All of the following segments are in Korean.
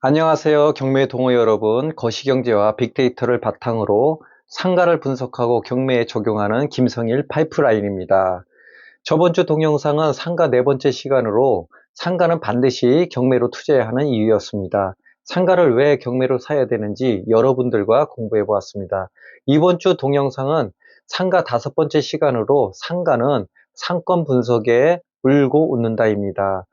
안녕하세요. 경매 동호 여러분. 거시경제와 빅데이터를 바탕으로 상가를 분석하고 경매에 적용하는 김성일 파이프라인입니다. 저번 주 동영상은 상가 네 번째 시간으로 상가는 반드시 경매로 투자해야 하는 이유였습니다. 상가를 왜 경매로 사야 되는지 여러분들과 공부해 보았습니다. 이번 주 동영상은 상가 다섯 번째 시간으로 상가는 상권 분석에 울고 웃는다입니다.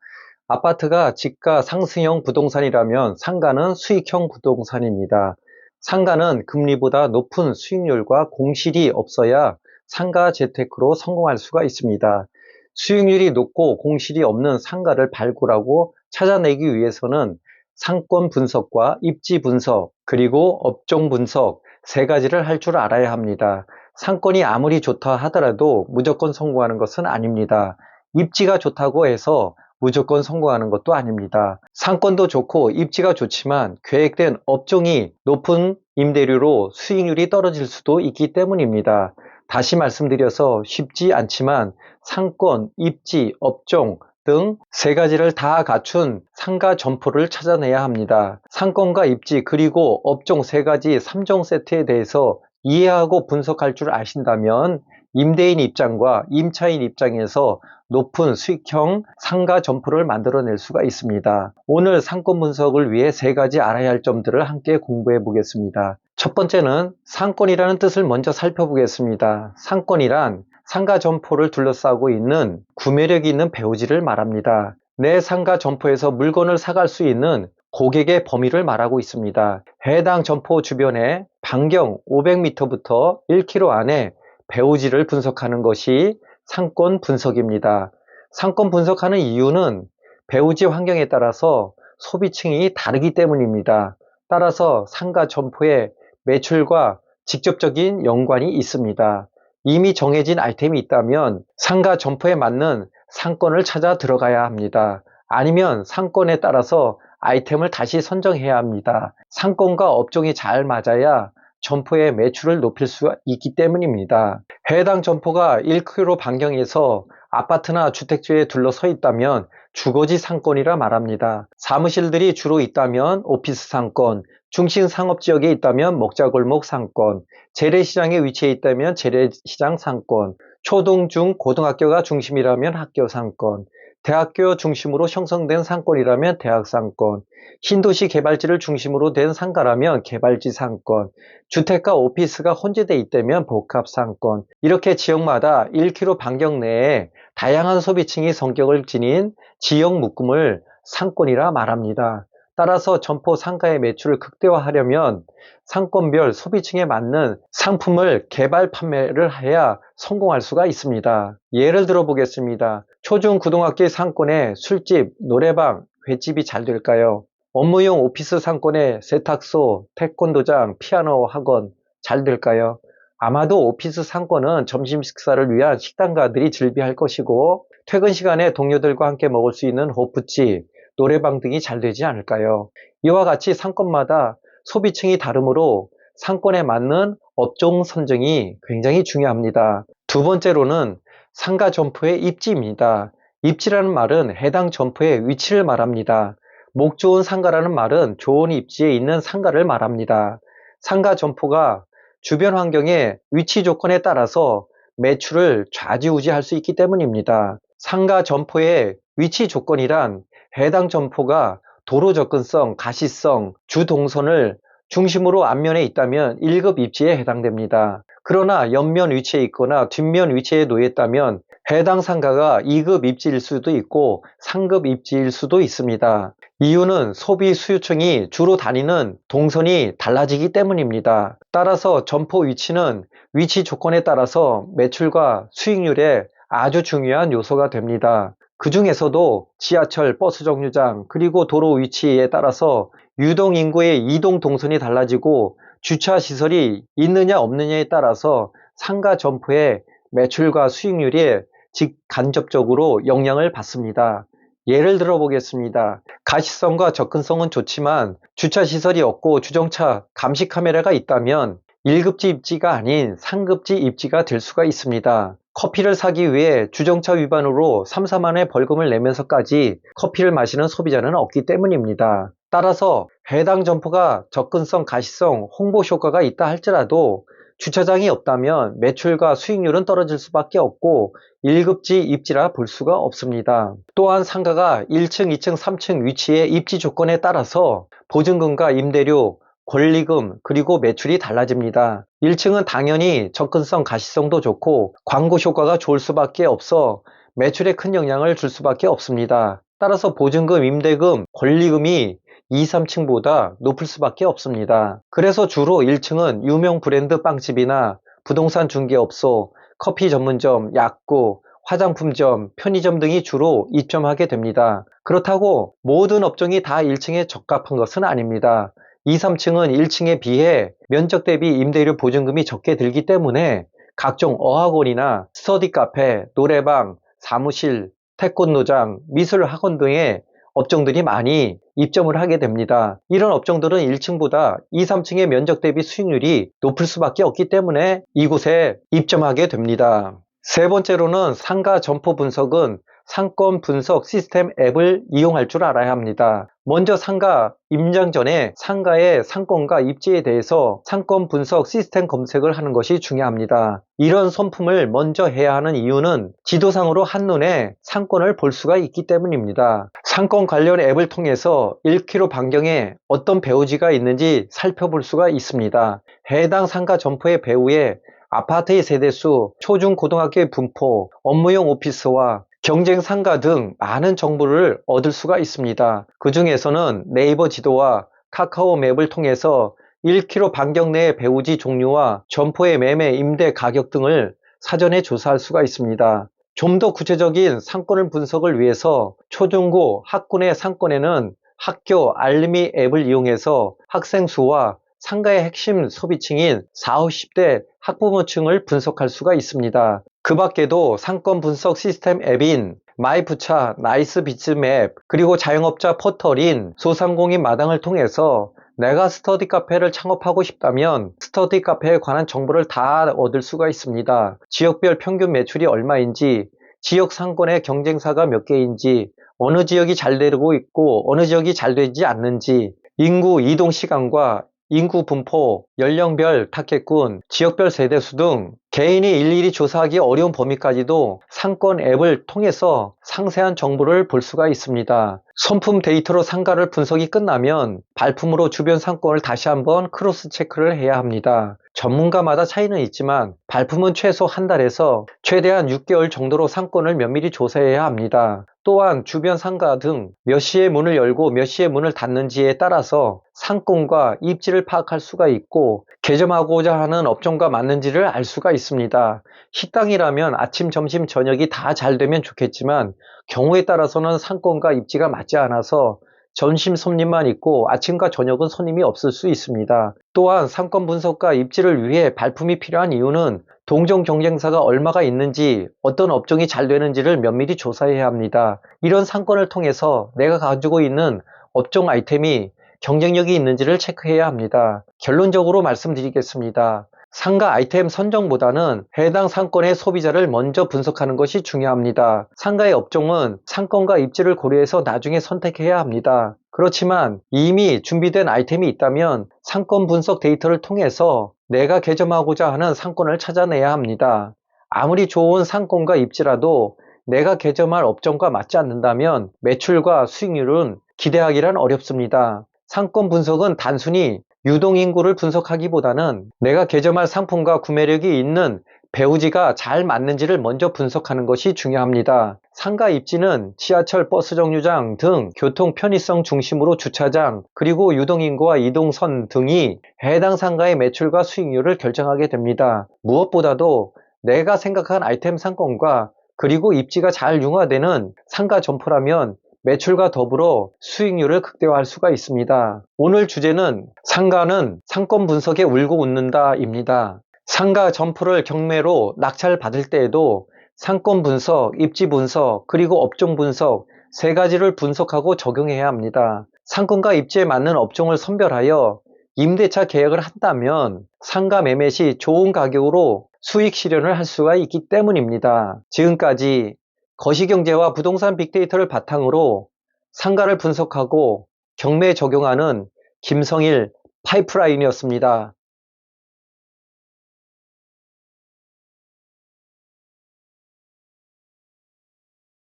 아파트가 지가 상승형 부동산이라면 상가는 수익형 부동산입니다. 상가는 금리보다 높은 수익률과 공실이 없어야 상가 재테크로 성공할 수가 있습니다. 수익률이 높고 공실이 없는 상가를 발굴하고 찾아내기 위해서는 상권 분석과 입지 분석, 그리고 업종 분석 세 가지를 할 줄 알아야 합니다. 상권이 아무리 좋다 하더라도 무조건 성공하는 것은 아닙니다. 입지가 좋다고 해서 무조건 성공하는 것도 아닙니다. 상권도 좋고 입지가 좋지만 계획된 업종이 높은 임대료로 수익률이 떨어질 수도 있기 때문입니다. 다시 말씀드려서 쉽지 않지만 상권, 입지, 업종 등 세 가지를 다 갖춘 상가 점포를 찾아내야 합니다. 상권과 입지 그리고 업종 세 가지 3종 세트에 대해서 이해하고 분석할 줄 아신다면 임대인 입장과 임차인 입장에서 높은 수익형 상가 점포를 만들어낼 수가 있습니다. 오늘 상권 분석을 위해 세 가지 알아야 할 점들을 함께 공부해 보겠습니다. 첫 번째는 상권이라는 뜻을 먼저 살펴보겠습니다. 상권이란 상가 점포를 둘러싸고 있는 구매력 있는 배우지를 말합니다. 내 상가 점포에서 물건을 사갈 수 있는 고객의 범위를 말하고 있습니다. 해당 점포 주변에 반경 500m부터 1km 안에 배우지를 분석하는 것이 상권 분석입니다. 상권 분석하는 이유는 배우지 환경에 따라서 소비층이 다르기 때문입니다. 따라서 상가 점포의 매출과 직접적인 연관이 있습니다. 이미 정해진 아이템이 있다면 상가 점포에 맞는 상권을 찾아 들어가야 합니다. 아니면 상권에 따라서 아이템을 다시 선정해야 합니다. 상권과 업종이 잘 맞아야 점포의 매출을 높일 수 있기 때문입니다. 해당 점포가 1km 반경에서 아파트나 주택지에 둘러서 있다면 주거지 상권이라 말합니다. 사무실들이 주로 있다면 오피스 상권, 중심 상업지역에 있다면 먹자골목 상권, 재래시장에 위치해 있다면 재래시장 상권, 초등, 중, 고등학교가 중심이라면 학교 상권, 대학교 중심으로 형성된 상권이라면 대학 상권, 신도시 개발지를 중심으로 된 상가라면 개발지 상권, 주택과 오피스가 혼재되어 있다면 복합 상권, 이렇게 지역마다 1km 반경 내에 다양한 소비층이 성격을 지닌 지역 묶음을 상권이라 말합니다. 따라서 점포 상가의 매출을 극대화하려면 상권별 소비층에 맞는 상품을 개발 판매를 해야 성공할 수가 있습니다. 예를 들어 보겠습니다. 초중 고등학교 상권에 술집, 노래방, 횟집이 잘 될까요? 업무용 오피스 상권에 세탁소, 태권도장, 피아노 학원 잘 될까요? 아마도 오피스 상권은 점심 식사를 위한 식당가들이 즐비할 것이고 퇴근 시간에 동료들과 함께 먹을 수 있는 호프집, 노래방 등이 잘 되지 않을까요? 이와 같이 상권마다 소비층이 다르므로 상권에 맞는 업종 선정이 굉장히 중요합니다. 두 번째로는 상가 점포의 입지입니다. 입지라는 말은 해당 점포의 위치를 말합니다. 목 좋은 상가라는 말은 좋은 입지에 있는 상가를 말합니다. 상가 점포가 주변 환경의 위치 조건에 따라서 매출을 좌지우지할 수 있기 때문입니다. 상가 점포의 위치 조건이란 해당 점포가 도로 접근성, 가시성, 주동선을 중심으로 앞면에 있다면 1급 입지에 해당됩니다. 그러나 옆면 위치에 있거나 뒷면 위치에 놓였다면 해당 상가가 2급 입지일 수도 있고 3급 입지일 수도 있습니다. 이유는 소비 수요층이 주로 다니는 동선이 달라지기 때문입니다. 따라서 점포 위치는 위치 조건에 따라서 매출과 수익률에 아주 중요한 요소가 됩니다. 그 중에서도 지하철, 버스 정류장, 그리고 도로 위치에 따라서 유동 인구의 이동 동선이 달라지고 주차 시설이 있느냐 없느냐에 따라서 상가 점포의 매출과 수익률이 직간접적으로 영향을 받습니다. 예를 들어 보겠습니다. 가시성과 접근성은 좋지만 주차 시설이 없고 주정차 감시 카메라가 있다면 1급지 입지가 아닌 상급지 입지가 될 수가 있습니다. 커피를 사기 위해 주정차 위반으로 3, 4만원의 벌금을 내면서까지 커피를 마시는 소비자는 없기 때문입니다. 따라서 해당 점포가 접근성, 가시성, 홍보 효과가 있다 할지라도 주차장이 없다면 매출과 수익률은 떨어질 수밖에 없고 1급지 입지라 볼 수가 없습니다. 또한 상가가 1층, 2층, 3층 위치의 입지 조건에 따라서 보증금과 임대료, 권리금, 그리고 매출이 달라집니다. 1층은 당연히 접근성, 가시성도 좋고 광고 효과가 좋을 수밖에 없어 매출에 큰 영향을 줄 수밖에 없습니다. 따라서 보증금, 임대금, 권리금이 2, 3층보다 높을 수밖에 없습니다. 그래서 주로 1층은 유명 브랜드 빵집이나 부동산 중개업소, 커피 전문점, 약국, 화장품점, 편의점 등이 주로 입점하게 됩니다. 그렇다고 모든 업종이 다 1층에 적합한 것은 아닙니다. 2, 3층은 1층에 비해 면적 대비 임대료 보증금이 적게 들기 때문에 각종 어학원이나 스터디 카페, 노래방, 사무실, 태권도장, 미술학원 등의 업종들이 많이 입점을 하게 됩니다. 이런 업종들은 1층보다 2, 3층의 면적 대비 수익률이 높을 수밖에 없기 때문에 이곳에 입점하게 됩니다. 세 번째로는 상가 점포 분석은 상권 분석 시스템 앱을 이용할 줄 알아야 합니다. 먼저 상가 임장 전에 상가의 상권과 입지에 대해서 상권 분석 시스템 검색을 하는 것이 중요합니다. 이런 손품을 먼저 해야 하는 이유는 지도상으로 한눈에 상권을 볼 수가 있기 때문입니다. 상권 관련 앱을 통해서 1km 반경에 어떤 배우지가 있는지 살펴볼 수가 있습니다. 해당 상가 점포의 배후에 아파트의 세대수, 초중고등학교의 분포, 업무용 오피스와 경쟁 상가 등 많은 정보를 얻을 수가 있습니다. 그 중에서는 네이버 지도와 카카오 맵을 통해서 1km 반경 내의 배우지 종류와 점포의 매매, 임대 가격 등을 사전에 조사할 수가 있습니다. 좀 더 구체적인 상권을 분석을 위해서 초중고 학군의 상권에는 학교 알림이 앱을 이용해서 학생 수와 상가의 핵심 소비층인 40, 50대 학부모층을 분석할 수가 있습니다. 그 밖에도 상권 분석 시스템 앱인 마이부차, 나이스비즈맵, 그리고 자영업자 포털인 소상공인 마당을 통해서 내가 스터디 카페를 창업하고 싶다면 스터디 카페에 관한 정보를 다 얻을 수가 있습니다. 지역별 평균 매출이 얼마인지, 지역 상권의 경쟁사가 몇 개인지, 어느 지역이 잘 되고 있고 어느 지역이 잘 되지 않는지, 인구 이동 시간과 인구 분포, 연령별 타겟군, 지역별 세대수 등 개인이 일일이 조사하기 어려운 범위까지도 상권 앱을 통해서 상세한 정보를 볼 수가 있습니다. 손품 데이터로 상가를 분석이 끝나면 발품으로 주변 상권을 다시 한번 크로스 체크를 해야 합니다. 전문가마다 차이는 있지만 발품은 최소 한 달에서 최대한 6개월 정도로 상권을 면밀히 조사해야 합니다. 또한 주변 상가 등 몇 시에 문을 열고 몇 시에 문을 닫는지에 따라서 상권과 입지를 파악할 수가 있고 개점하고자 하는 업종과 맞는지를 알 수가 있습니다. 식당이라면 아침, 점심, 저녁이 다 잘 되면 좋겠지만 경우에 따라서는 상권과 입지가 맞지 않아서 점심 손님만 있고 아침과 저녁은 손님이 없을 수 있습니다. 또한 상권 분석과 입지를 위해 발품이 필요한 이유는 동종 경쟁사가 얼마가 있는지, 어떤 업종이 잘 되는지를 면밀히 조사해야 합니다. 이런 상권을 통해서 내가 가지고 있는 업종 아이템이 경쟁력이 있는지를 체크해야 합니다. 결론적으로 말씀드리겠습니다. 상가 아이템 선정보다는 해당 상권의 소비자를 먼저 분석하는 것이 중요합니다. 상가의 업종은 상권과 입지를 고려해서 나중에 선택해야 합니다. 그렇지만 이미 준비된 아이템이 있다면 상권 분석 데이터를 통해서 내가 개점하고자 하는 상권을 찾아내야 합니다. 아무리 좋은 상권과 입지라도 내가 개점할 업종과 맞지 않는다면 매출과 수익률은 기대하기란 어렵습니다. 상권 분석은 단순히 유동인구를 분석하기보다는 내가 개점할 상품과 구매력이 있는 배우지가 잘 맞는지를 먼저 분석하는 것이 중요합니다. 상가 입지는 지하철, 버스 정류장 등 교통 편의성 중심으로 주차장, 그리고 유동인구와 이동선 등이 해당 상가의 매출과 수익률을 결정하게 됩니다. 무엇보다도 내가 생각한 아이템 상권과 그리고 입지가 잘 융화되는 상가 점포라면 매출과 더불어 수익률을 극대화할 수가 있습니다. 오늘 주제는 상가는 상권 분석에 울고 웃는다입니다. 상가 점포를 경매로 낙찰받을 때에도 상권 분석, 입지 분석, 그리고 업종 분석 세 가지를 분석하고 적용해야 합니다. 상권과 입지에 맞는 업종을 선별하여 임대차 계약을 한다면 상가 매매 시 좋은 가격으로 수익 실현을 할 수가 있기 때문입니다. 지금까지 거시경제와 부동산 빅데이터를 바탕으로 상가를 분석하고 경매에 적용하는 김성일 파이프라인이었습니다.